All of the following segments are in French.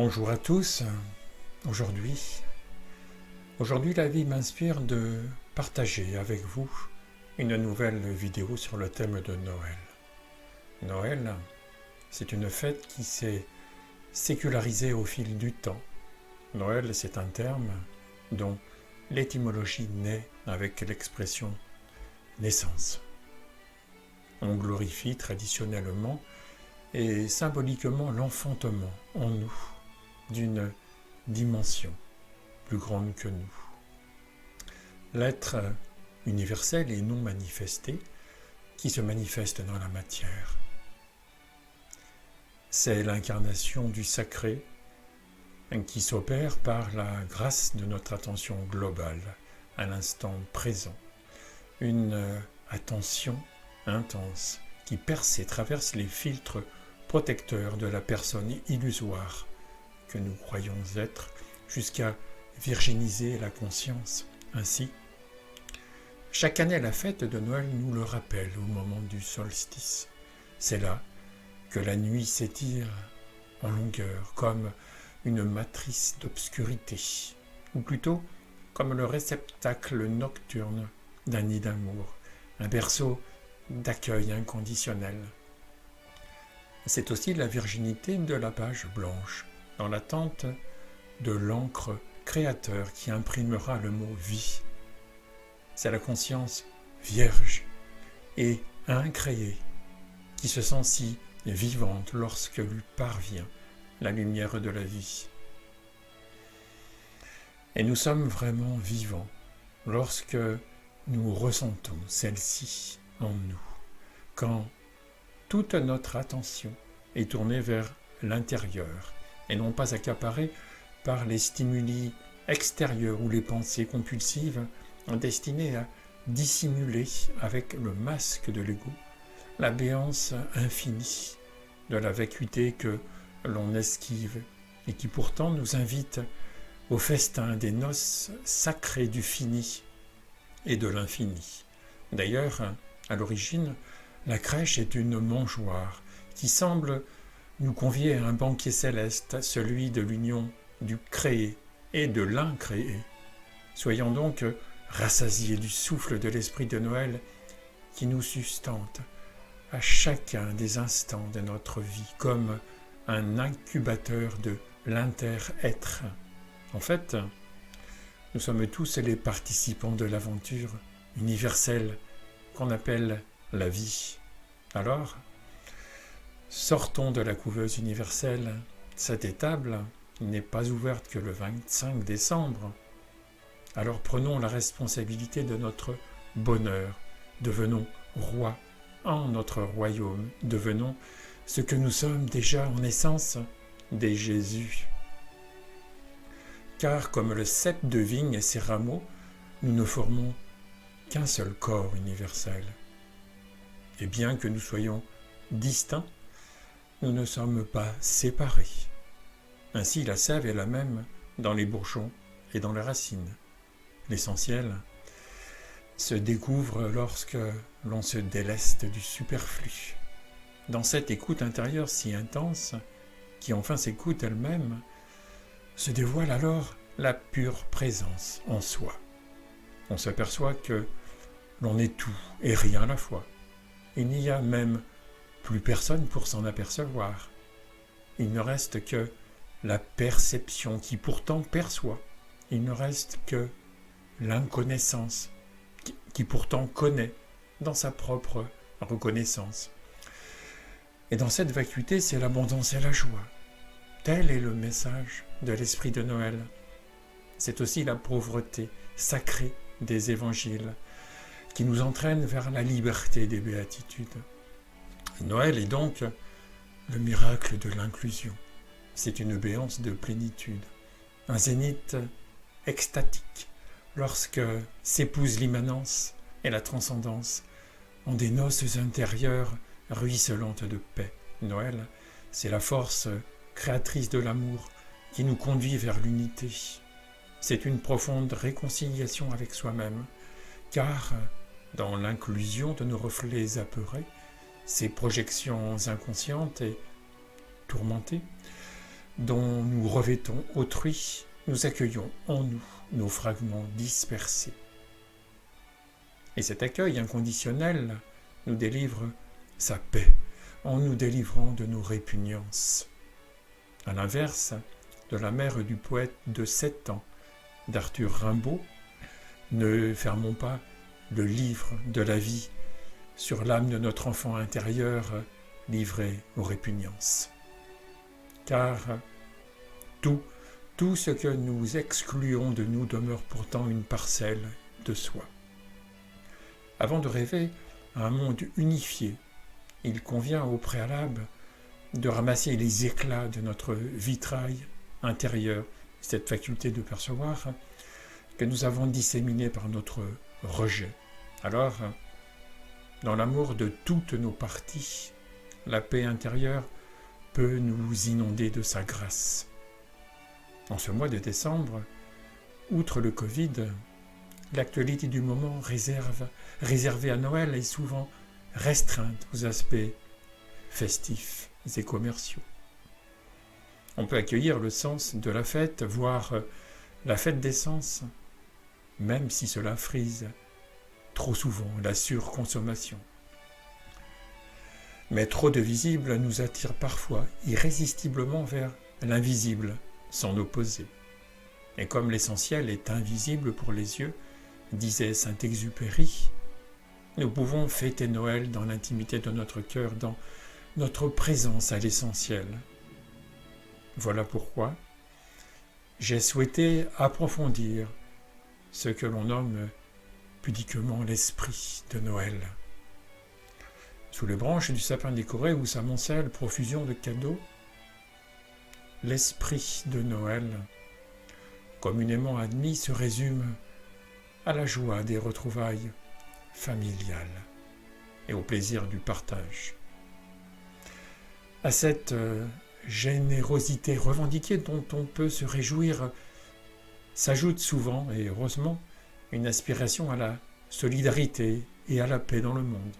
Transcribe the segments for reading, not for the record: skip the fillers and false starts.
Bonjour à tous. Aujourd'hui, la vie m'inspire de partager avec vous une nouvelle vidéo sur le thème de Noël. Noël, c'est une fête qui s'est sécularisée au fil du temps. Noël, c'est un terme dont l'étymologie naît avec l'expression naissance. On glorifie traditionnellement et symboliquement l'enfantement en nous d'une dimension plus grande que nous. L'être universel et non manifesté qui se manifeste dans la matière. C'est l'incarnation du sacré qui s'opère par la grâce de notre attention globale à l'instant présent. Une attention intense qui perce et traverse les filtres protecteurs de la personne illusoire que nous croyons être, jusqu'à virginiser la conscience. Ainsi, chaque année la fête de Noël nous le rappelle au moment du solstice. C'est là que la nuit s'étire en longueur, comme une matrice d'obscurité, ou plutôt comme le réceptacle nocturne d'un nid d'amour, un berceau d'accueil inconditionnel. C'est aussi la virginité de la page blanche, dans l'attente de l'encre créateur qui imprimera le mot « vie ». C'est la conscience vierge et incréée qui se sent si vivante lorsque lui parvient la lumière de la vie. Et nous sommes vraiment vivants lorsque nous ressentons celle-ci en nous, quand toute notre attention est tournée vers l'intérieur et non pas accaparée par les stimuli extérieurs ou les pensées compulsives destinées à dissimuler avec le masque de l'ego la béance infinie de la vacuité que l'on esquive et qui pourtant nous invite au festin des noces sacrées du fini et de l'infini. D'ailleurs, à l'origine, la crèche est une mangeoire qui semble nous convier à un banquet céleste, celui de l'union du créé et de l'incréé. Soyons donc rassasiés du souffle de l'esprit de Noël qui nous sustente à chacun des instants de notre vie comme un incubateur de l'inter-être. En fait, nous sommes tous les participants de l'aventure universelle qu'on appelle la vie. Alors, sortons de la couveuse universelle. Cette étable n'est pas ouverte que le 25 décembre. Alors prenons la responsabilité de notre bonheur. Devenons rois en notre royaume. Devenons ce que nous sommes déjà en essence, des Jésus. Car comme le cep de vigne et ses rameaux, nous ne formons qu'un seul corps universel. Et bien que nous soyons distincts, nous ne sommes pas séparés. Ainsi, la sève est la même dans les bourgeons et dans les racines. L'essentiel se découvre lorsque l'on se déleste du superflu. Dans cette écoute intérieure si intense, qui enfin s'écoute elle-même, se dévoile alors la pure présence en soi. On s'aperçoit que l'on est tout et rien à la fois. Il n'y a même plus personne pour s'en apercevoir. Il ne reste que la perception qui pourtant perçoit. Il ne reste que l'inconnaissance qui pourtant connaît dans sa propre reconnaissance. Et dans cette vacuité, c'est l'abondance et la joie. Tel est le message de l'esprit de Noël. C'est aussi la pauvreté sacrée des évangiles qui nous entraîne vers la liberté des béatitudes. Noël est donc le miracle de l'inclusion. C'est une béance de plénitude, un zénith extatique, lorsque s'épousent l'immanence et la transcendance en des noces intérieures ruisselantes de paix. Noël, c'est la force créatrice de l'amour qui nous conduit vers l'unité. C'est une profonde réconciliation avec soi-même, car dans l'inclusion de nos reflets apeurés, ces projections inconscientes et tourmentées, dont nous revêtons autrui, nous accueillons en nous nos fragments dispersés. Et cet accueil inconditionnel nous délivre sa paix en nous délivrant de nos répugnances. À l'inverse de la mère du poète de 7 ans, d'Arthur Rimbaud, ne fermons pas le livre de la vie sur l'âme de notre enfant intérieur livré aux répugnances. Car tout ce que nous excluons de nous demeure pourtant une parcelle de soi. Avant de rêver à un monde unifié, il convient au préalable de ramasser les éclats de notre vitrail intérieur, cette faculté de percevoir que nous avons disséminée par notre rejet. Alors, dans l'amour de toutes nos parties, la paix intérieure peut nous inonder de sa grâce. En ce mois de décembre, outre le Covid, l'actualité du moment réservée à Noël est souvent restreinte aux aspects festifs et commerciaux. On peut accueillir le sens de la fête, voire la fête des sens, même si cela frise trop souvent la surconsommation. Mais trop de visible nous attire parfois irrésistiblement vers l'invisible, s'en opposer. Et comme l'essentiel est invisible pour les yeux, disait Saint-Exupéry, nous pouvons fêter Noël dans l'intimité de notre cœur, dans notre présence à l'essentiel. Voilà pourquoi j'ai souhaité approfondir ce que l'on nomme pudiquement l'esprit de Noël. Sous les branches du sapin décoré où s'amoncelle profusion de cadeaux, l'esprit de Noël, communément admis, se résume à la joie des retrouvailles familiales et au plaisir du partage. À cette générosité revendiquée dont on peut se réjouir s'ajoute souvent, et heureusement, une aspiration à la solidarité et à la paix dans le monde.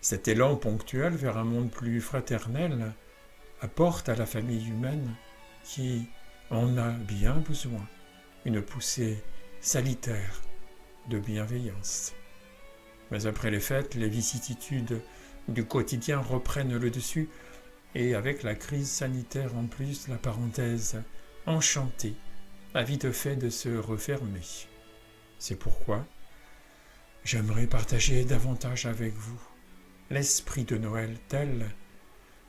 Cet élan ponctuel vers un monde plus fraternel apporte à la famille humaine, qui en a bien besoin, une poussée salutaire de bienveillance. Mais après les fêtes, les vicissitudes du quotidien reprennent le dessus, et avec la crise sanitaire en plus, la parenthèse enchantée a vite fait de se refermer. C'est pourquoi j'aimerais partager davantage avec vous l'esprit de Noël tel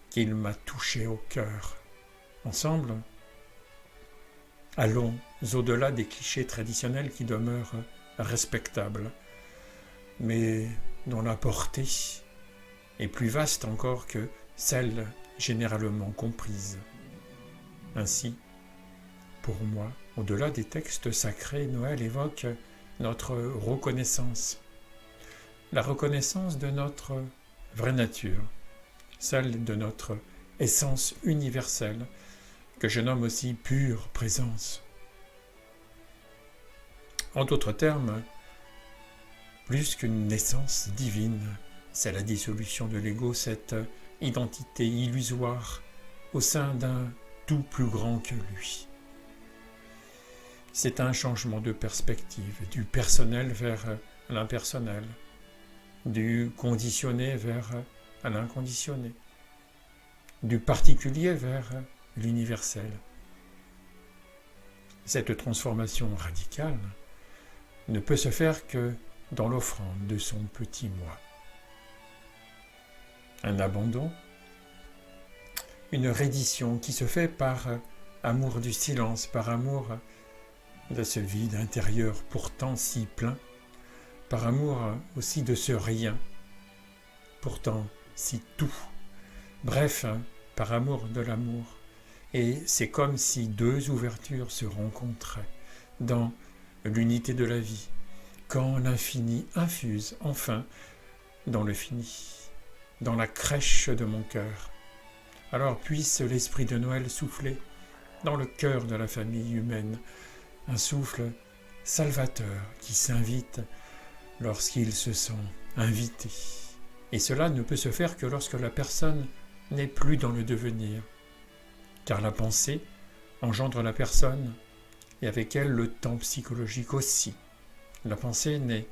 qu'il m'a touché au cœur. Ensemble, allons au-delà des clichés traditionnels qui demeurent respectables, mais dont la portée est plus vaste encore que celle généralement comprise. Ainsi, pour moi, au-delà des textes sacrés, Noël évoque notre reconnaissance, la reconnaissance de notre vraie nature, celle de notre essence universelle, que je nomme aussi pure présence. En d'autres termes, plus qu'une naissance divine, c'est la dissolution de l'ego, cette identité illusoire au sein d'un tout plus grand que lui. C'est un changement de perspective, du personnel vers l'impersonnel, du conditionné vers l'inconditionné, du particulier vers l'universel. Cette transformation radicale ne peut se faire que dans l'offrande de son petit moi. Un abandon, une reddition qui se fait par amour du silence, par amour de ce vide intérieur pourtant si plein, par amour aussi de ce rien, pourtant si tout, bref, par amour de l'amour. Et c'est comme si deux ouvertures se rencontraient dans l'unité de la vie, quand l'infini infuse enfin dans le fini, dans la crèche de mon cœur. Alors puisse l'esprit de Noël souffler dans le cœur de la famille humaine, un souffle salvateur qui s'invite lorsqu'il se sent invité. Et cela ne peut se faire que lorsque la personne n'est plus dans le devenir, car la pensée engendre la personne, et avec elle le temps psychologique aussi. La pensée n'est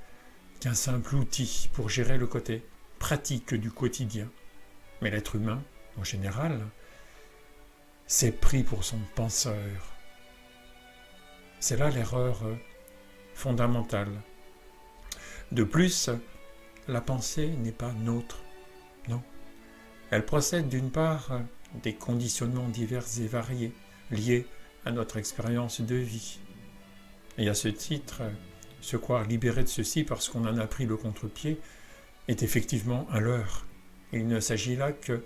qu'un simple outil pour gérer le côté pratique du quotidien. Mais l'être humain, en général, s'est pris pour son penseur. C'est là l'erreur fondamentale. De plus, la pensée n'est pas nôtre, non. Elle procède d'une part des conditionnements divers et variés liés à notre expérience de vie. Et à ce titre, se croire libéré de ceci parce qu'on en a pris le contre-pied est effectivement un leurre. Il ne s'agit là que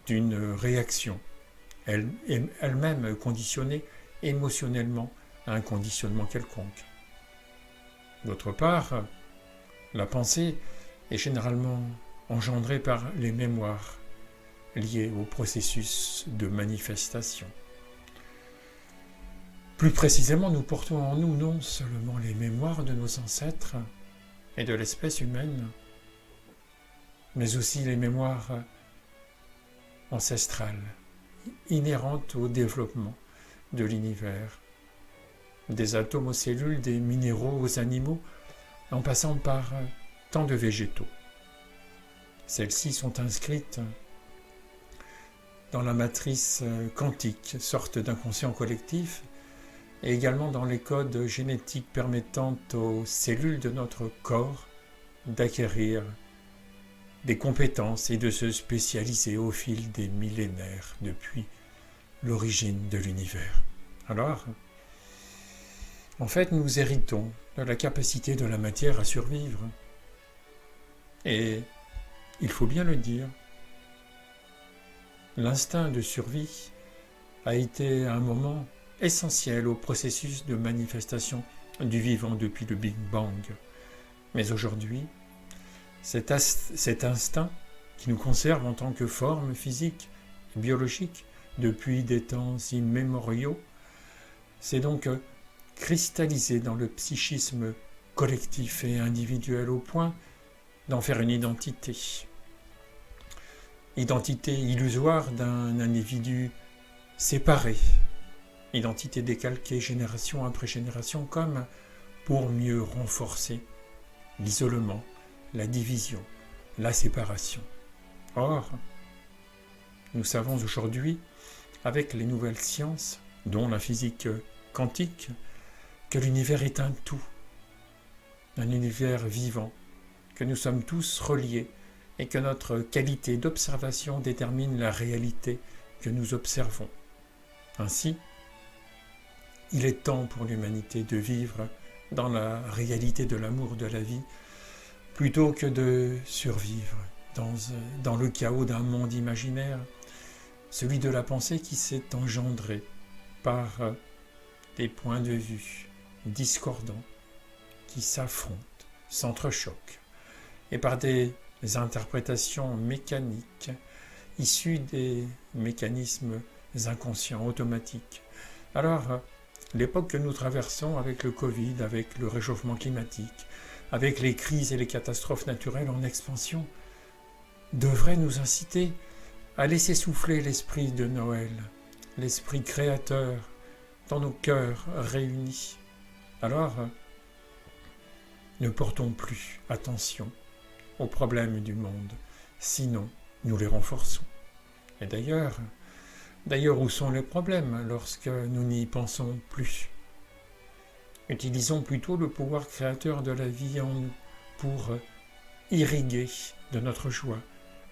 d'une réaction, elle-même conditionnée émotionnellement à un conditionnement quelconque. D'autre part, la pensée est généralement engendrée par les mémoires liées au processus de manifestation. Plus précisément, nous portons en nous non seulement les mémoires de nos ancêtres et de l'espèce humaine, mais aussi les mémoires ancestrales, inhérentes au développement de l'univers, des atomes aux cellules, des minéraux aux animaux, en passant par tant de végétaux. Celles-ci sont inscrites dans la matrice quantique, sorte d'inconscient collectif, et également dans les codes génétiques permettant aux cellules de notre corps d'acquérir des compétences et de se spécialiser au fil des millénaires depuis l'origine de l'univers. Alors, en fait, nous héritons de la capacité de la matière à survivre. Et il faut bien le dire, l'instinct de survie a été à un moment essentiel au processus de manifestation du vivant depuis le Big Bang. Mais aujourd'hui, cet instinct qui nous conserve en tant que forme physique et biologique depuis des temps immémoriaux, s'est donc cristallisé dans le psychisme collectif et individuel au point d'en faire une identité. Identité illusoire d'un individu séparé, identité décalquée génération après génération, comme pour mieux renforcer l'isolement, la division, la séparation. Or, nous savons aujourd'hui, avec les nouvelles sciences, dont la physique quantique, que l'univers est un tout, un univers vivant, que nous sommes tous reliés et que notre qualité d'observation détermine la réalité que nous observons. Ainsi, il est temps pour l'humanité de vivre dans la réalité de l'amour de la vie plutôt que de survivre dans le chaos d'un monde imaginaire, celui de la pensée qui s'est engendré par des points de vue discordants qui s'affrontent, s'entrechoquent, et par des interprétations mécaniques issues des mécanismes inconscients, automatiques. Alors, l'époque que nous traversons avec le Covid, avec le réchauffement climatique, avec les crises et les catastrophes naturelles en expansion, devrait nous inciter à laisser souffler l'esprit de Noël, l'esprit créateur dans nos cœurs réunis. Alors, ne portons plus attention aux problèmes du monde, sinon nous les renforçons. Et d'ailleurs, où sont les problèmes lorsque nous n'y pensons plus? Utilisons plutôt le pouvoir créateur de la vie en nous pour irriguer de notre joie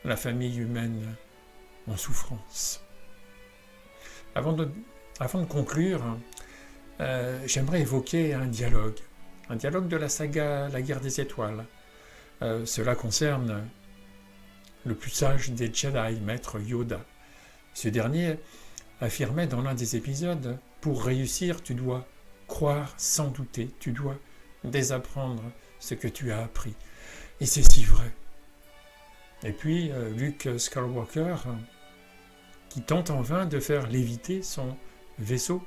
la famille humaine en souffrance. Avant de conclure, j'aimerais évoquer un dialogue de la saga La Guerre des Étoiles. Cela concerne le plus sage des Jedi, Maître Yoda. Ce dernier affirmait dans l'un des épisodes « Pour réussir, tu dois croire sans douter, tu dois désapprendre ce que tu as appris. » Et c'est si vrai. Et puis, Luke Skywalker, qui tente en vain de faire léviter son vaisseau,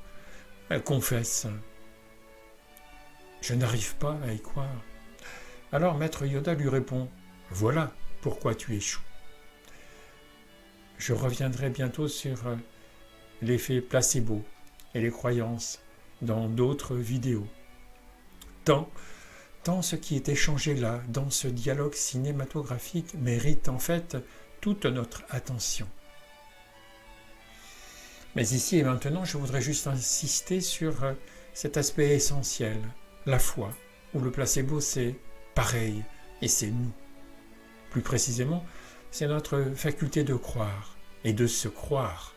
confesse « Je n'arrive pas à y croire. » Alors Maître Yoda lui répond « Voilà pourquoi tu échoues. » Je reviendrai bientôt sur l'effet placebo et les croyances dans d'autres vidéos. Tant ce qui est échangé là, dans ce dialogue cinématographique, mérite en fait toute notre attention. Mais ici et maintenant, je voudrais juste insister sur cet aspect essentiel, la foi, où le placebo c'est pareil, et c'est nous. Plus précisément, c'est notre faculté de croire et de se croire.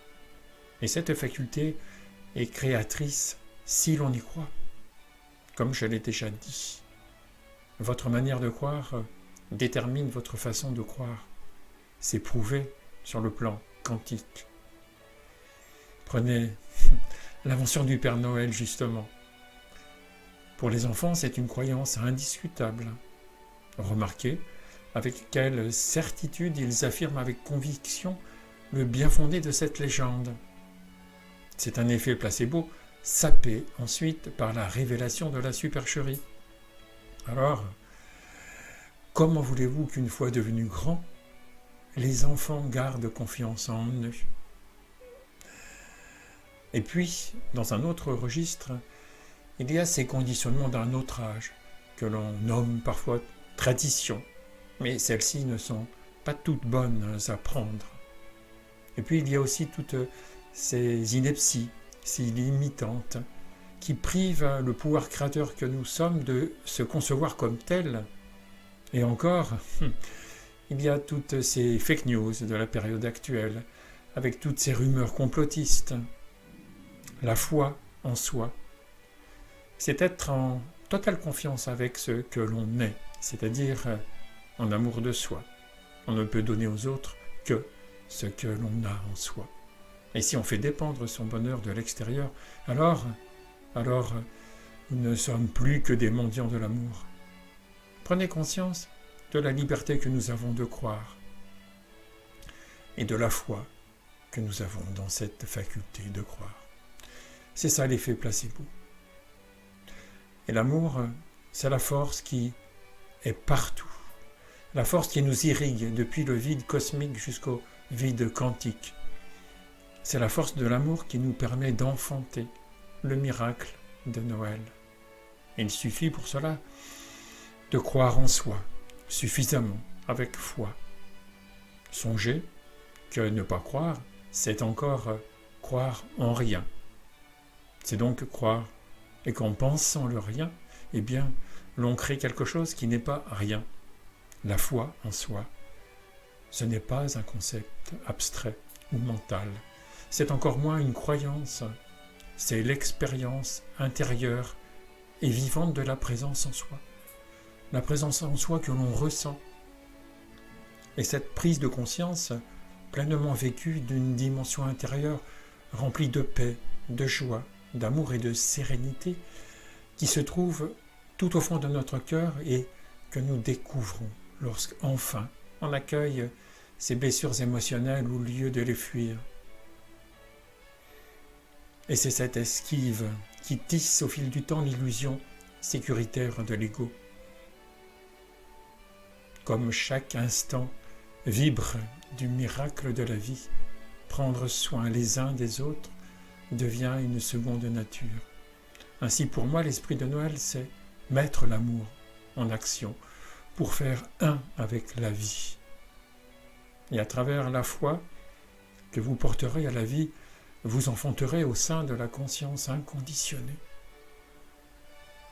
Et cette faculté est créatrice si l'on y croit. Comme je l'ai déjà dit, votre manière de croire détermine votre façon de croire. C'est prouvé sur le plan quantique. Prenez l'invention du Père Noël, justement. Pour les enfants, c'est une croyance indiscutable. Remarquez avec quelle certitude ils affirment avec conviction le bien fondé de cette légende. C'est un effet placebo sapé ensuite par la révélation de la supercherie. Alors, comment voulez-vous qu'une fois devenus grands, les enfants gardent confiance en eux? Et puis, dans un autre registre, il y a ces conditionnements d'un autre âge, que l'on nomme parfois tradition, mais celles-ci ne sont pas toutes bonnes à prendre. Et puis il y a aussi toutes ces inepties, si limitantes, qui privent le pouvoir créateur que nous sommes de se concevoir comme tel. Et encore, il y a toutes ces fake news de la période actuelle, avec toutes ces rumeurs complotistes. La foi en soi, c'est être en totale confiance avec ce que l'on est, c'est-à-dire en amour de soi. On ne peut donner aux autres que ce que l'on a en soi. Et si on fait dépendre son bonheur de l'extérieur, alors nous ne sommes plus que des mendiants de l'amour. Prenez conscience de la liberté que nous avons de croire et de la foi que nous avons dans cette faculté de croire. C'est ça l'effet placebo. Et l'amour, c'est la force qui est partout. La force qui nous irrigue depuis le vide cosmique jusqu'au vide quantique. C'est la force de l'amour qui nous permet d'enfanter le miracle de Noël. Il suffit pour cela de croire en soi, suffisamment, avec foi. Songez que ne pas croire, c'est encore croire en rien. C'est donc croire, et qu'en pensant le rien, eh bien, l'on crée quelque chose qui n'est pas rien. La foi en soi, ce n'est pas un concept abstrait ou mental. C'est encore moins une croyance. C'est l'expérience intérieure et vivante de la présence en soi. La présence en soi que l'on ressent. Et cette prise de conscience, pleinement vécue d'une dimension intérieure, remplie de paix, de joie, d'amour et de sérénité, qui se trouve tout au fond de notre cœur et que nous découvrons lorsqu'enfin on accueille ces blessures émotionnelles au lieu de les fuir. Et c'est cette esquive qui tisse au fil du temps l'illusion sécuritaire de l'ego. Comme chaque instant vibre du miracle de la vie, prendre soin les uns des autres devient une seconde nature. Ainsi pour moi, l'esprit de Noël, c'est mettre l'amour en action pour faire un avec la vie. Et à travers la foi que vous porterez à la vie, vous enfanterez au sein de la conscience inconditionnée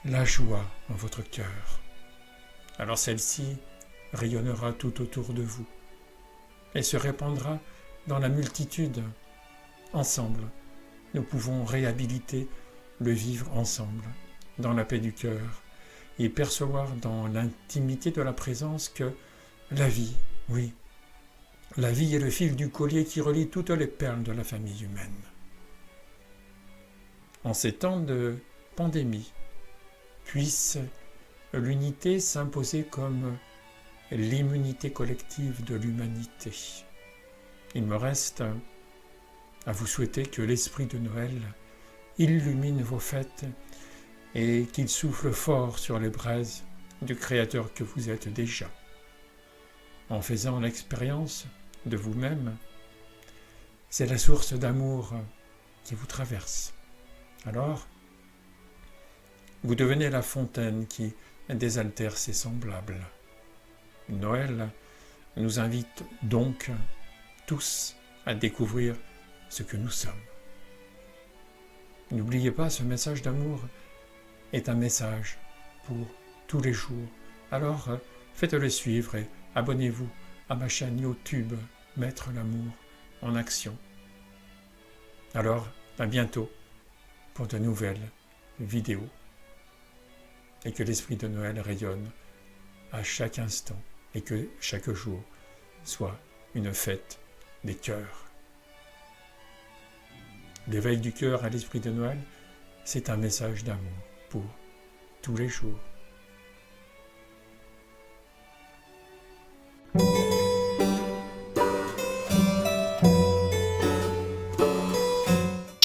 la joie en votre cœur. Alors celle-ci rayonnera tout autour de vous et se répandra dans la multitude. Ensemble, nous pouvons réhabiliter le vivre ensemble, dans la paix du cœur, et percevoir dans l'intimité de la présence que la vie, oui, la vie est le fil du collier qui relie toutes les perles de la famille humaine. En ces temps de pandémie, puisse l'unité s'imposer comme l'immunité collective de l'humanité. Il me reste à vous souhaiter que l'esprit de Noël illumine vos fêtes et qu'il souffle fort sur les braises du Créateur que vous êtes déjà. En faisant l'expérience de vous-même, c'est la source d'amour qui vous traverse. Alors, vous devenez la fontaine qui désaltère ses semblables. Noël nous invite donc tous à découvrir ce que nous sommes. N'oubliez pas, ce message d'amour est un message pour tous les jours. Alors, faites-le suivre et abonnez-vous à ma chaîne YouTube Mettre l'amour en action. Alors, à bientôt pour de nouvelles vidéos. Et que l'esprit de Noël rayonne à chaque instant et que chaque jour soit une fête des cœurs. L'éveil du cœur à l'esprit de Noël, c'est un message d'amour pour tous les jours.